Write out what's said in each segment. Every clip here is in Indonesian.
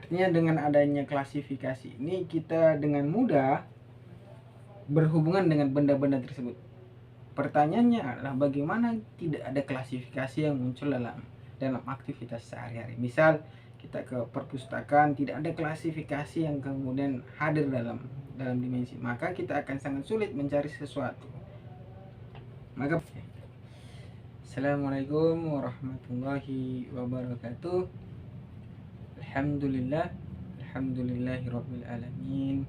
Artinya dengan adanya klasifikasi ini kita dengan mudah berhubungan dengan benda-benda tersebut. Pertanyaannya adalah bagaimana tidak ada klasifikasi yang muncul dalam aktivitas sehari-hari. Misal kita ke perpustakaan, tidak ada klasifikasi yang kemudian hadir dalam dimensi, maka kita akan sangat sulit mencari sesuatu. Maka Assalamualaikum warahmatullahi wabarakatuh. Alhamdulillahirabbil alamin.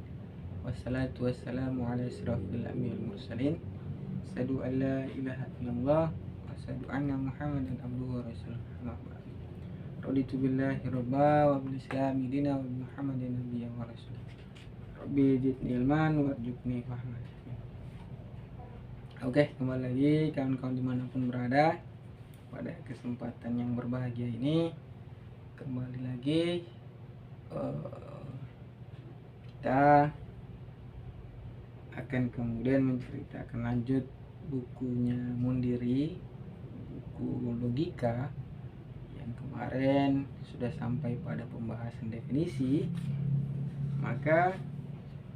Wassalatu wassalamu ala asyrafil anbiya'il mursalin. Asyhadu an la ilaha illallah wa asyhadu anna Muhammadan abduhu wa rasuluh. Raditu billahi rabba wa bil islami dina wa bi Muhammadin nabiyyan wa rasul. Rabbi zidni ilman warzuqni fahman. Oke, kembali lagi kawan-kawan dimanapun berada. Pada kesempatan yang berbahagia ini kembali lagi kita akan kemudian menceritakan lanjut bukunya Mundiri, buku logika yang kemarin sudah sampai pada pembahasan definisi. Maka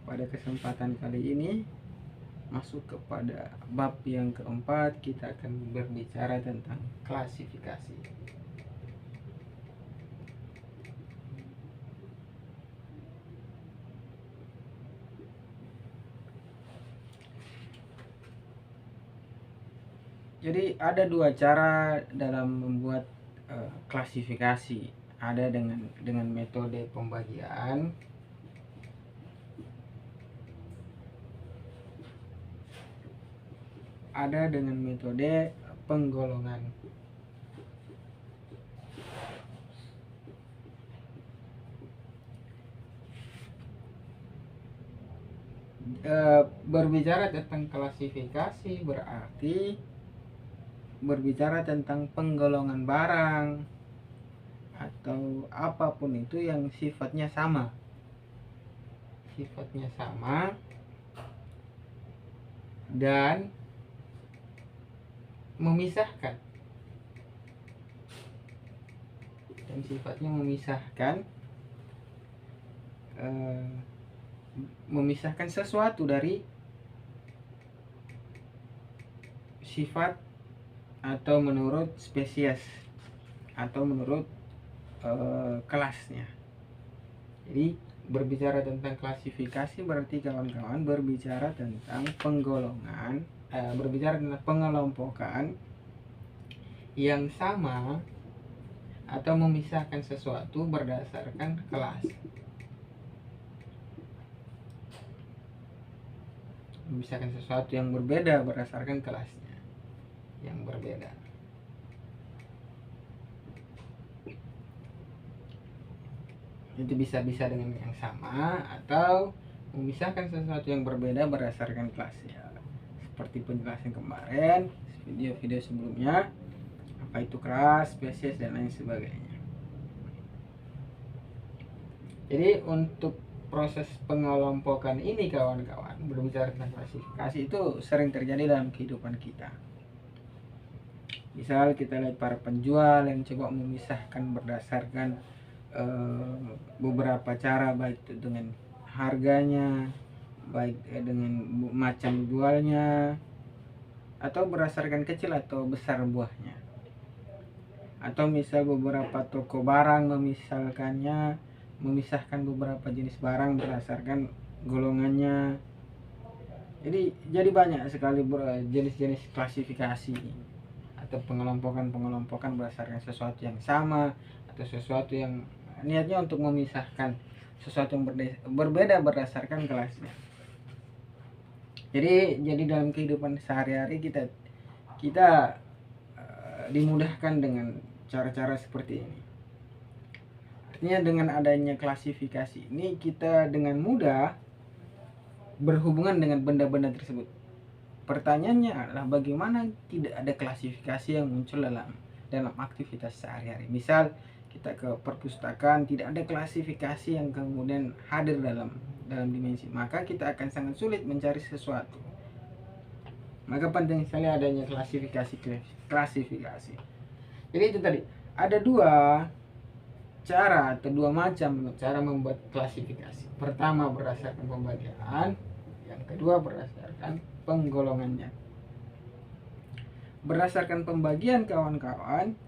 pada kesempatan kali ini masuk kepada bab yang keempat, kita akan berbicara tentang klasifikasi. Jadi ada dua cara dalam membuat klasifikasi. Ada dengan metode pembagian, ada dengan metode penggolongan. Berbicara tentang klasifikasi berarti berbicara tentang penggolongan barang atau apapun itu yang sifatnya sama dan memisahkan, memisahkan sesuatu dari sifat atau menurut spesies atau menurut kelasnya. Jadi berbicara tentang klasifikasi berarti kawan-kawan berbicara tentang penggolongan, berbicara tentang pengelompokan yang sama atau memisahkan sesuatu berdasarkan kelas. Memisahkan sesuatu yang berbeda berdasarkan kelasnya yang berbeda. Itu bisa dengan yang sama atau memisahkan sesuatu yang berbeda berdasarkan kelasnya. Seperti penjelasan kemarin, video-video sebelumnya, apa itu kelas, spesies dan lain sebagainya. Jadi untuk proses pengelompokan ini kawan-kawan, berbicara tentang klasifikasi itu sering terjadi dalam kehidupan kita. Misal kita lihat para penjual yang coba memisahkan berdasarkan beberapa cara, baik itu dengan harganya, baik dengan macam jualnya, atau berdasarkan kecil atau besar buahnya. Atau misal beberapa toko barang memisahkan beberapa jenis barang berdasarkan golongannya. Jadi banyak sekali jenis-jenis klasifikasi atau pengelompokan berdasarkan sesuatu yang sama atau sesuatu yang niatnya untuk memisahkan sesuatu yang berbeda berdasarkan kelasnya. Jadi dalam kehidupan sehari-hari kita dimudahkan dengan cara-cara seperti ini. Artinya dengan adanya klasifikasi ini kita dengan mudah berhubungan dengan benda-benda tersebut. Pertanyaannya adalah bagaimana tidak ada klasifikasi yang muncul dalam aktivitas sehari-hari. Misal kita ke perpustakaan, tidak ada klasifikasi yang kemudian hadir dalam dimensi, maka kita akan sangat sulit mencari sesuatu. Maka penting sekali adanya klasifikasi. Jadi itu tadi ada dua cara atau dua macam cara membuat klasifikasi. Pertama berdasarkan pembagian, yang kedua berdasarkan penggolongannya. Berdasarkan pembagian kawan-kawan,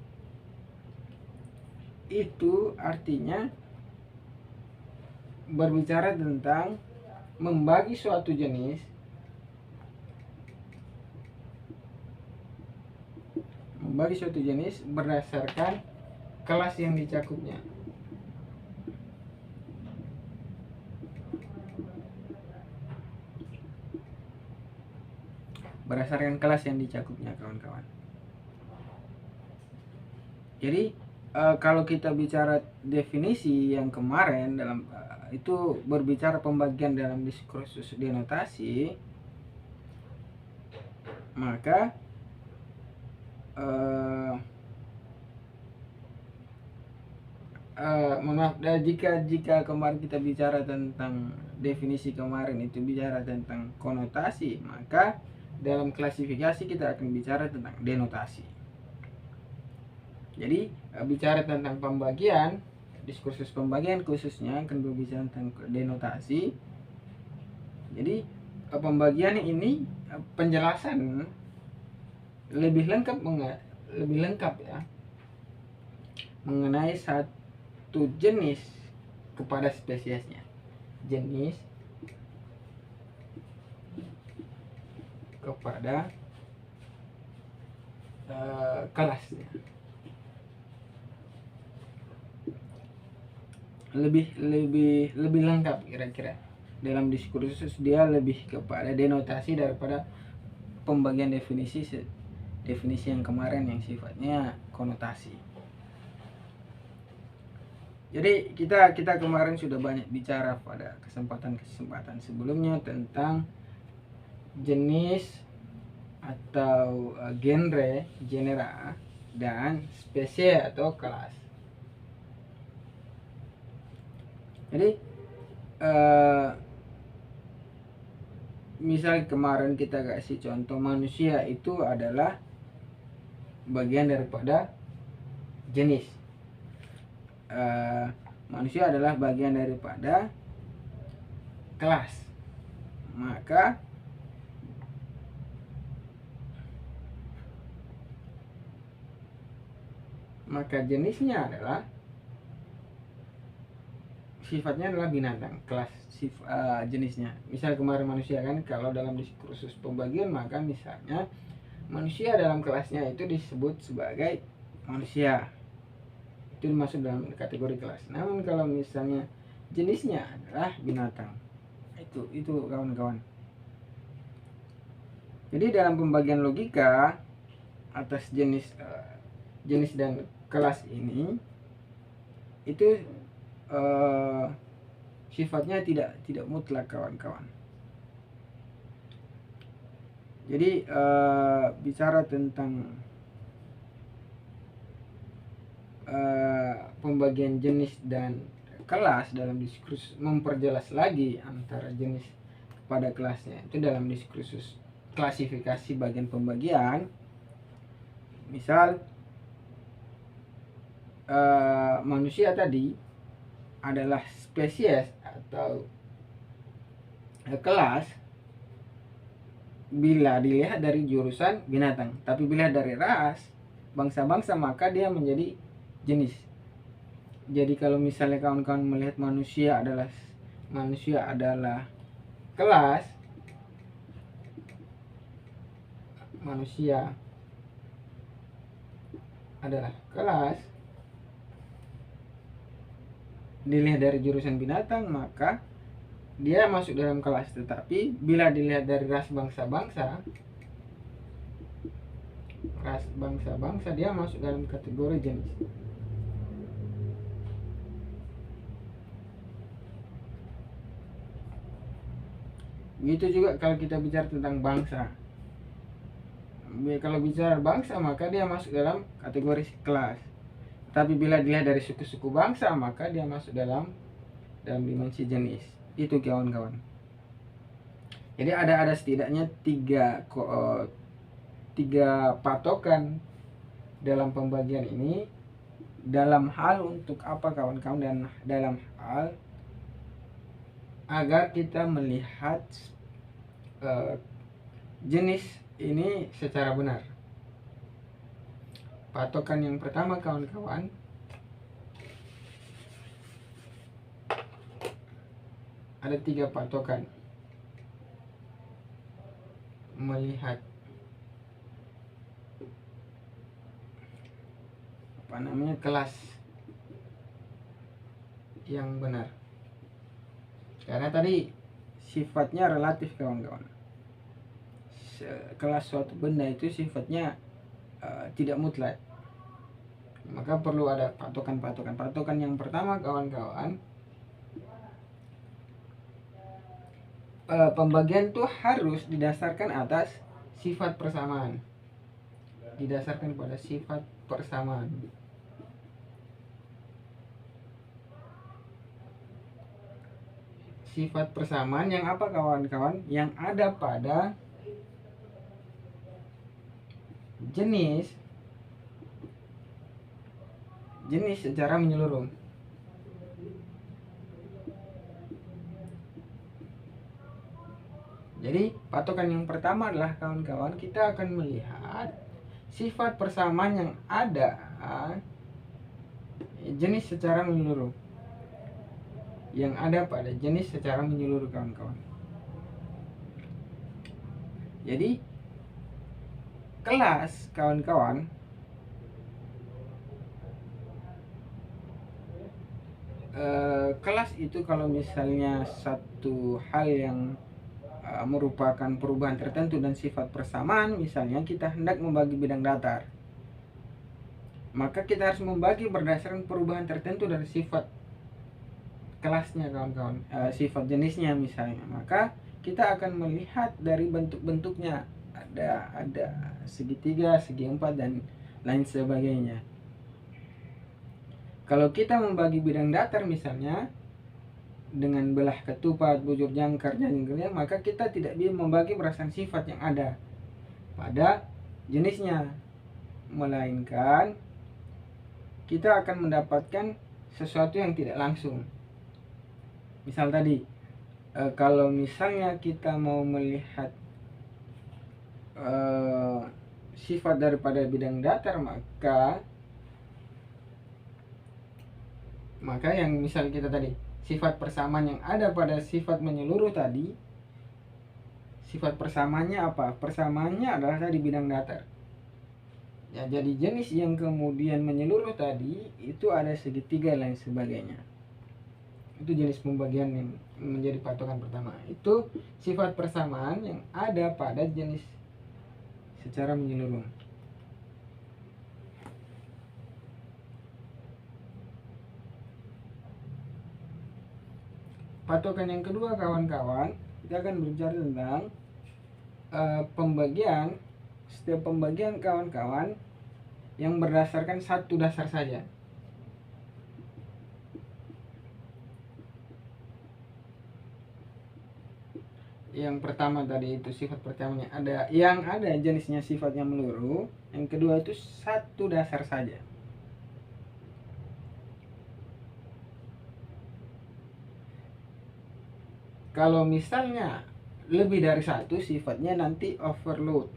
itu artinya berbicara tentang membagi suatu jenis berdasarkan kelas yang dicakupnya. Berdasarkan kelas yang dicakupnya, kawan-kawan. Jadi kalau kita bicara definisi yang kemarin dalam itu berbicara pembagian dalam diskursus denotasi, maka maaf, jika kemarin kita bicara tentang definisi kemarin itu bicara tentang konotasi, maka dalam klasifikasi kita akan bicara tentang denotasi. Jadi bicara tentang pembagian, diskursus pembagian khususnya akan berbicara tentang denotasi. Jadi pembagian ini penjelasan lebih lengkap ya mengenai satu jenis kepada spesiesnya, jenis kepada kelasnya. Lebih lengkap kira-kira. Dalam diskursus dia lebih kepada denotasi daripada pembagian definisi yang kemarin yang sifatnya konotasi. Jadi kita kemarin sudah banyak bicara pada kesempatan sebelumnya tentang jenis atau genera dan spesies atau kelas. Jadi misal kemarin kita kasih contoh, manusia itu adalah bagian daripada jenis. Manusia adalah bagian daripada kelas. Maka jenisnya adalah sifatnya adalah binatang, kelas jenisnya. Misal kemarin manusia kan, kalau dalam diskursus pembagian maka misalnya manusia dalam kelasnya itu disebut sebagai manusia, itu masuk dalam kategori kelas. Namun kalau misalnya jenisnya adalah binatang, itu kawan-kawan. Jadi dalam pembagian logika atas jenis dan kelas ini itu sifatnya tidak mutlak, kawan-kawan. Jadi bicara tentang pembagian jenis dan kelas dalam diskursus, memperjelas lagi antara jenis kepada kelasnya itu dalam diskursus klasifikasi bagian pembagian. Misal manusia tadi adalah spesies atau kelas bila dilihat dari jurusan binatang, tapi bila dari ras bangsa-bangsa maka dia menjadi jenis. Jadi kalau misalnya kawan-kawan melihat manusia adalah kelas, manusia adalah kelas dilihat dari jurusan binatang, maka dia masuk dalam kelas. Tetapi bila dilihat dari ras bangsa-bangsa dia masuk dalam kategori jenis. Begitu juga kalau kita bicara tentang bangsa. Kalau bicara bangsa maka dia masuk dalam kategori kelas. Tapi bila dilihat dari suku-suku bangsa maka dia masuk dalam dimensi jenis. Itu kawan-kawan. Jadi ada setidaknya tiga patokan dalam pembagian ini dalam hal untuk apa kawan-kawan, dan dalam hal agar kita melihat jenis ini secara benar. Patokan yang pertama kawan-kawan, ada 3 patokan melihat kelas yang benar. Karena tadi sifatnya relatif kawan-kawan. Kelas suatu benda itu sifatnya tidak mutlak. Maka perlu ada patokan-patokan. Patokan yang pertama kawan-kawan, pembagian itu harus didasarkan atas sifat persamaan. Didasarkan pada sifat persamaan. Sifat persamaan yang apa kawan-kawan? Yang ada pada jenis secara menyeluruh. Jadi patokan yang pertama adalah kawan-kawan, kita akan melihat sifat persamaan yang ada jenis secara menyeluruh. Yang ada pada jenis secara menyeluruh kawan-kawan. Jadi kelas kawan-kawan kelas itu kalau misalnya satu hal yang merupakan perubahan tertentu dan sifat persamaan, misalnya kita hendak membagi bidang datar, maka kita harus membagi berdasarkan perubahan tertentu dari sifat kelasnya kawan-kawan, sifat jenisnya misalnya. Maka kita akan melihat dari bentuk-bentuknya, ada segitiga, segi empat, dan lain sebagainya. Kalau kita membagi bidang datar misalnya dengan belah ketupat, bujur jangkar, jangkarnya, maka kita tidak bisa membagi berdasarkan sifat yang ada pada jenisnya, melainkan kita akan mendapatkan sesuatu yang tidak langsung. Misal tadi, kalau misalnya kita mau melihat sifat daripada bidang datar, maka yang misal kita tadi, sifat persamaan yang ada pada sifat menyeluruh tadi, sifat persamaannya apa? Persamaannya adalah tadi bidang datar. Ya, jadi jenis yang kemudian menyeluruh tadi itu ada segitiga lain sebagainya. Itu jenis pembagian yang menjadi patokan pertama. Itu sifat persamaan yang ada pada jenis secara menyeluruh. Patokan yang kedua kawan-kawan, kita akan berbicara tentang pembagian. Setiap pembagian kawan-kawan yang berdasarkan satu dasar saja. Yang pertama tadi itu sifat pertamanya ada jenisnya sifatnya menyeluruh. Yang kedua itu satu dasar saja. Kalau misalnya lebih dari satu, sifatnya nanti overload.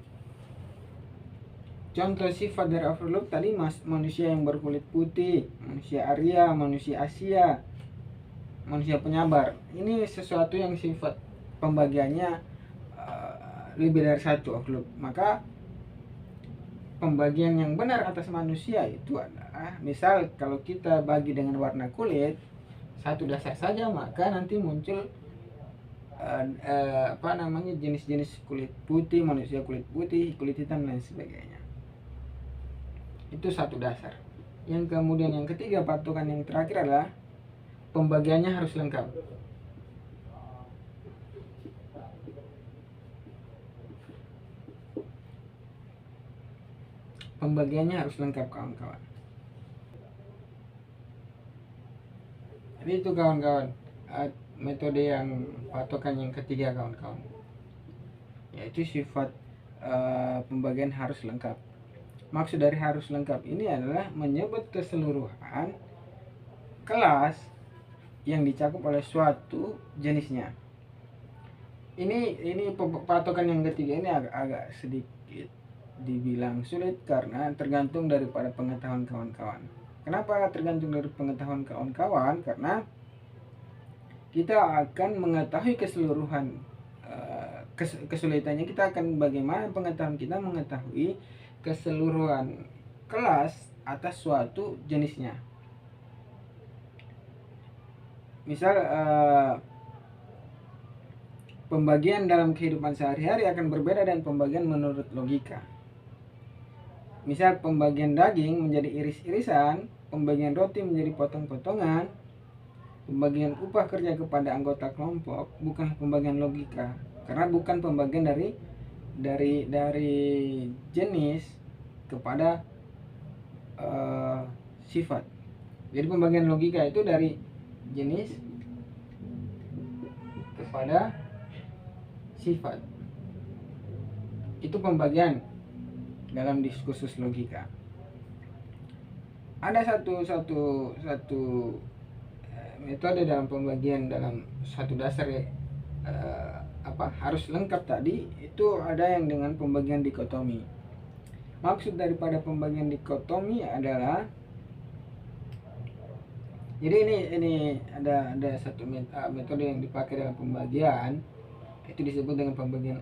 Contoh sifat dari overload tadi, manusia yang berkulit putih, manusia Arya, manusia Asia, manusia penyabar. Ini sesuatu yang sifat pembagiannya lebih dari satu overload. Maka pembagian yang benar atas manusia itu adalah, misal kalau kita bagi dengan warna kulit satu dasar saja, maka nanti muncul jenis-jenis kulit putih, manusia kulit putih, kulit hitam, dan sebagainya. Itu satu dasar. Yang kemudian yang ketiga, patokan yang terakhir adalah pembagiannya harus lengkap. Pembagiannya harus lengkap kawan-kawan. Jadi itu kawan-kawan, metode yang patokan yang ketiga kawan-kawan, yaitu sifat pembagian harus lengkap. Maksud dari harus lengkap ini adalah menyebut keseluruhan kelas yang dicakup oleh suatu jenisnya. Ini patokan yang ketiga ini agak sedikit dibilang sulit karena tergantung daripada pengetahuan kawan-kawan. Kenapa tergantung dari pengetahuan kawan-kawan? Karena kita akan mengetahui keseluruhan kesulitannya. Kita akan bagaimana pengetahuan kita mengetahui keseluruhan kelas atas suatu jenisnya. Misal pembagian dalam kehidupan sehari-hari akan berbeda dengan pembagian menurut logika. Misal pembagian daging menjadi iris-irisan, pembagian roti menjadi potong-potongan, pembagian upah kerja kepada anggota kelompok bukan pembagian logika, karena bukan pembagian dari jenis kepada sifat. Jadi pembagian logika itu dari jenis kepada sifat. Itu pembagian dalam diskursus logika. Ada satu metode dalam pembagian dalam satu dasar harus lengkap tadi, itu ada yang dengan pembagian dikotomi. Maksud daripada pembagian dikotomi adalah, jadi ini ada satu metode yang dipakai dalam pembagian, itu disebut dengan pembagian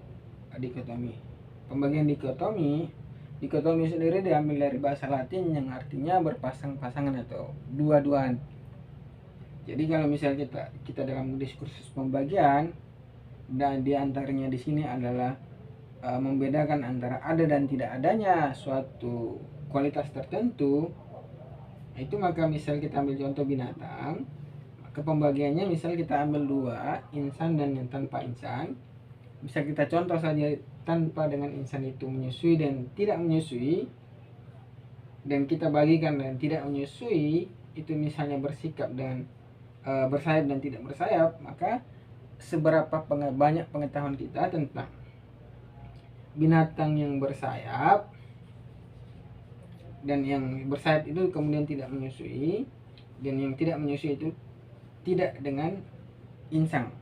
dikotomi. Pembagian dikotomi sendiri diambil dari bahasa Latin yang artinya berpasang-pasangan atau dua-duaan. Jadi kalau misalnya kita dalam diskursus pembagian, dan diantaranya di sini adalah membedakan antara ada dan tidak adanya suatu kualitas tertentu, itu maka misal kita ambil contoh binatang, maka pembagiannya misal kita ambil dua, insan dan yang tanpa insan. Bisa kita contoh saja, tanpa dengan insan itu menyusui dan tidak menyusui, dan kita bagikan dan tidak menyusui itu misalnya bersikap dengan bersayap dan tidak bersayap, maka seberapa banyak pengetahuan kita tentang binatang yang bersayap dan yang bersayap itu kemudian tidak menyusui, dan yang tidak menyusui itu tidak dengan insang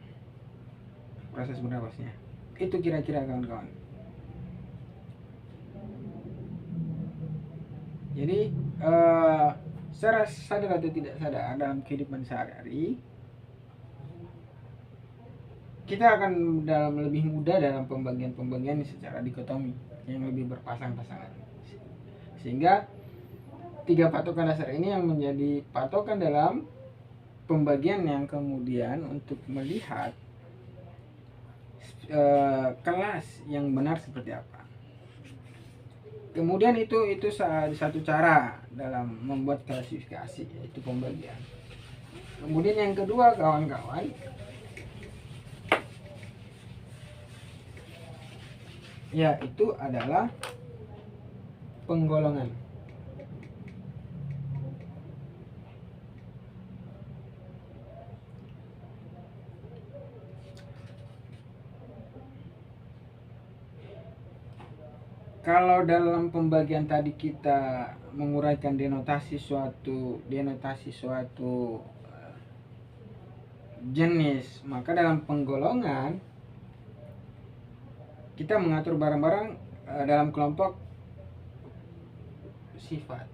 proses bernafasnya. Itu kira-kira kawan-kawan. Jadi secara sadar atau tidak sadar dalam kehidupan sehari-hari, kita akan dalam lebih mudah dalam pembagian secara dikotomi yang lebih berpasang-pasangan, sehingga tiga patokan dasar ini yang menjadi patokan dalam pembagian yang kemudian untuk melihat kelas yang benar seperti apa. Kemudian itu satu cara dalam membuat klasifikasi, yaitu pembagian. Kemudian yang kedua kawan-kawan, yaitu adalah penggolongan. Kalau dalam pembagian tadi kita menguraikan denotasi suatu jenis, maka dalam penggolongan kita mengatur barang-barang dalam kelompok sifat.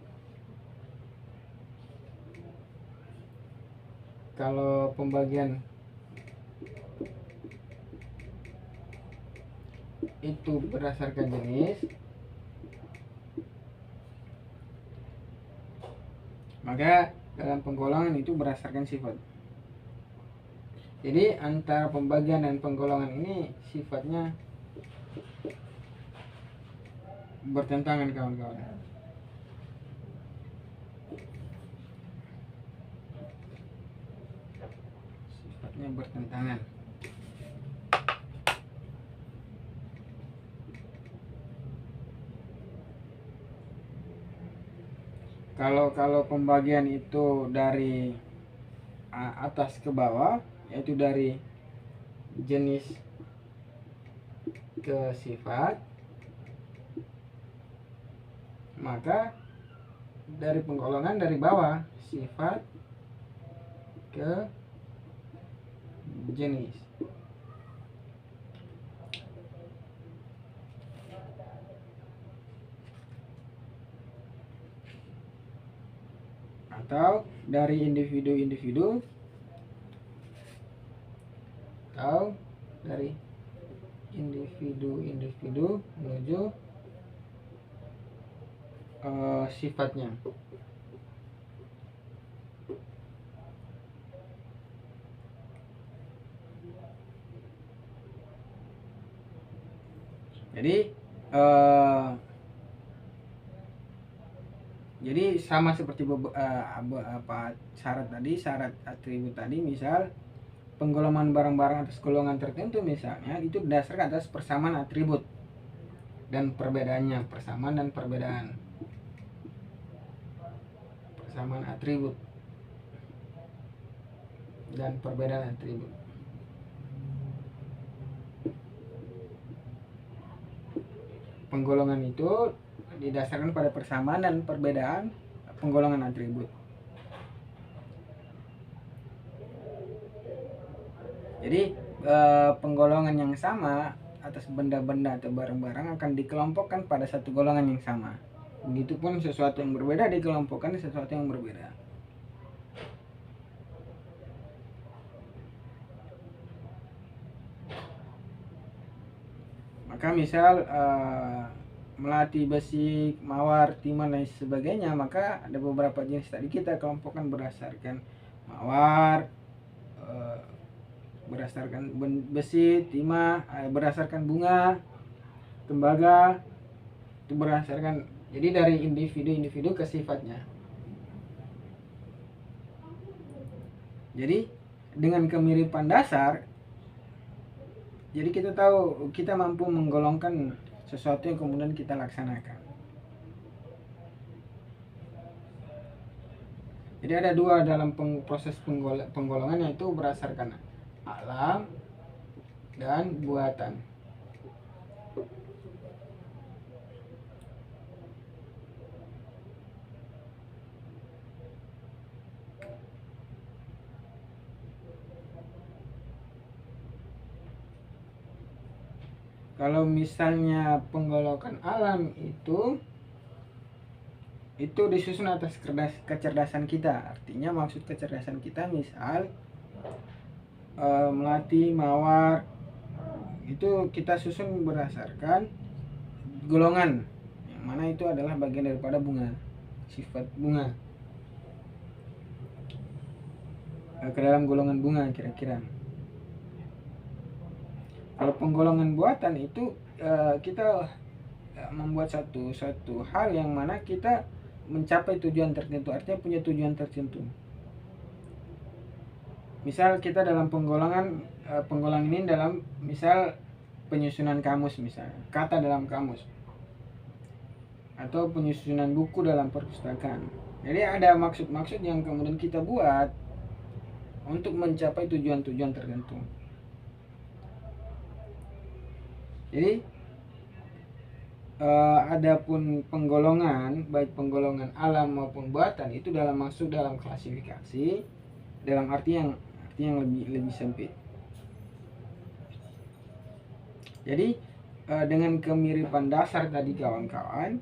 Kalau pembagian itu berdasarkan jenis, maka dalam penggolongan itu berdasarkan sifat. Jadi antara pembagian dan penggolongan ini sifatnya bertentangan kawan-kawan. Sifatnya bertentangan. Kalau pembagian itu dari atas ke bawah, yaitu dari jenis ke sifat, maka dari penggolongan dari bawah sifat ke jenis. Atau dari individu-individu atau dari individu-individu menuju sifatnya. Jadi sama seperti syarat tadi, syarat atribut tadi, misal penggolongan barang-barang atas golongan tertentu misalnya itu berdasarkan atas persamaan atribut dan perbedaannya, persamaan dan perbedaan, persamaan atribut dan perbedaan atribut. Penggolongan itu didasarkan pada persamaan dan perbedaan penggolongan atribut. Jadi penggolongan yang sama atas benda-benda atau barang-barang akan dikelompokkan pada satu golongan yang sama. Begitupun sesuatu yang berbeda dikelompokkan sesuatu yang berbeda. Maka misal melati, besi, mawar, timah dan sebagainya, maka ada beberapa jenis tadi kita kelompokkan berdasarkan mawar, berdasarkan besi, timah, berdasarkan bunga, tembaga, itu berdasarkan, jadi dari individu-individu ke sifatnya. Jadi dengan kemiripan dasar, jadi kita tahu kita mampu menggolongkan sesuatu yang kemudian kita laksanakan. Jadi ada dua dalam proses penggolongan, yaitu berdasarkan alam dan buatan. Kalau misalnya penggolongan alam itu disusun atas kecerdasan kita. Artinya maksud kecerdasan kita, misal melati, mawar, itu kita susun berdasarkan golongan, yang mana itu adalah bagian daripada bunga, sifat bunga, ke dalam golongan bunga kira-kira. Kalau penggolongan buatan itu kita membuat satu hal yang mana kita mencapai tujuan tertentu, artinya punya tujuan tertentu. Misal kita dalam penggolongan ini dalam misal penyusunan kamus, misalnya kata dalam kamus, atau penyusunan buku dalam perpustakaan. Jadi ada maksud-maksud yang kemudian kita buat untuk mencapai tujuan-tujuan tertentu. Jadi adapun penggolongan, baik penggolongan alam maupun buatan, itu masuk dalam klasifikasi dalam arti yang lebih sempit. Jadi dengan kemiripan dasar tadi kawan-kawan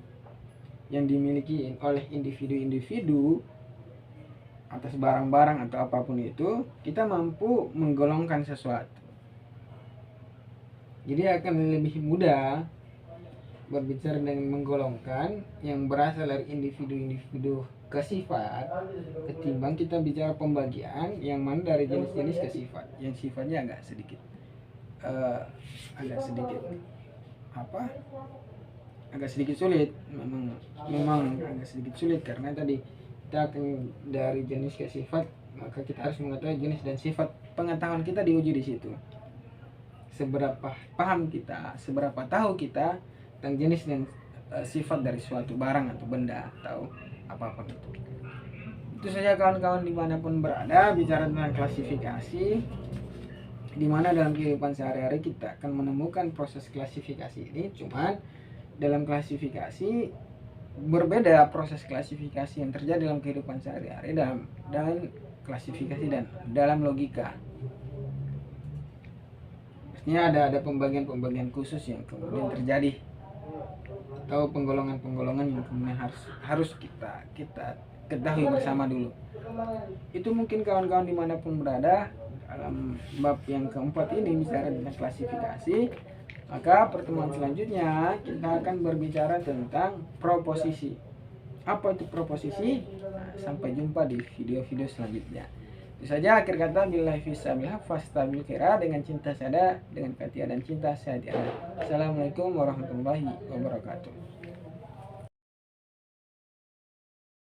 yang dimiliki oleh individu-individu atas barang-barang atau apapun itu, kita mampu menggolongkan sesuatu. Jadi akan lebih mudah berbicara dengan menggolongkan yang berasal dari individu-individu ke sifat, ketimbang kita bicara pembagian yang mana dari jenis-jenis ke sifat, yang sifatnya agak sedikit sulit. Memang agak sedikit sulit, karena tadi kita akan dari jenis ke sifat, maka kita harus mengetahui jenis dan sifat. Pengetahuan kita diuji di situ. Seberapa paham kita, seberapa tahu kita tentang jenis dan sifat dari suatu barang atau benda atau apapun itu. Itu saja kawan-kawan dimanapun berada, bicara tentang klasifikasi, dimana dalam kehidupan sehari-hari kita akan menemukan proses klasifikasi ini. Cuman dalam klasifikasi berbeda proses klasifikasi yang terjadi dalam kehidupan sehari-hari dan klasifikasi dan dalam logika. Pastinya ada pembagian khusus yang kemudian terjadi, atau penggolongan yang kemudian harus kita ketahui bersama dulu. Itu mungkin kawan-kawan dimanapun berada, dalam bab yang keempat ini bicara tentang klasifikasi. Maka pertemuan selanjutnya kita akan berbicara tentang proposisi. Apa itu proposisi? Nah, sampai jumpa di video-video selanjutnya. Itu saja akhir kata, billahi fisabilillah fastabil khaira, dengan cinta saya, dengan ketiadaan cinta saya tiada. Assalamualaikum warahmatullahi wabarakatuh.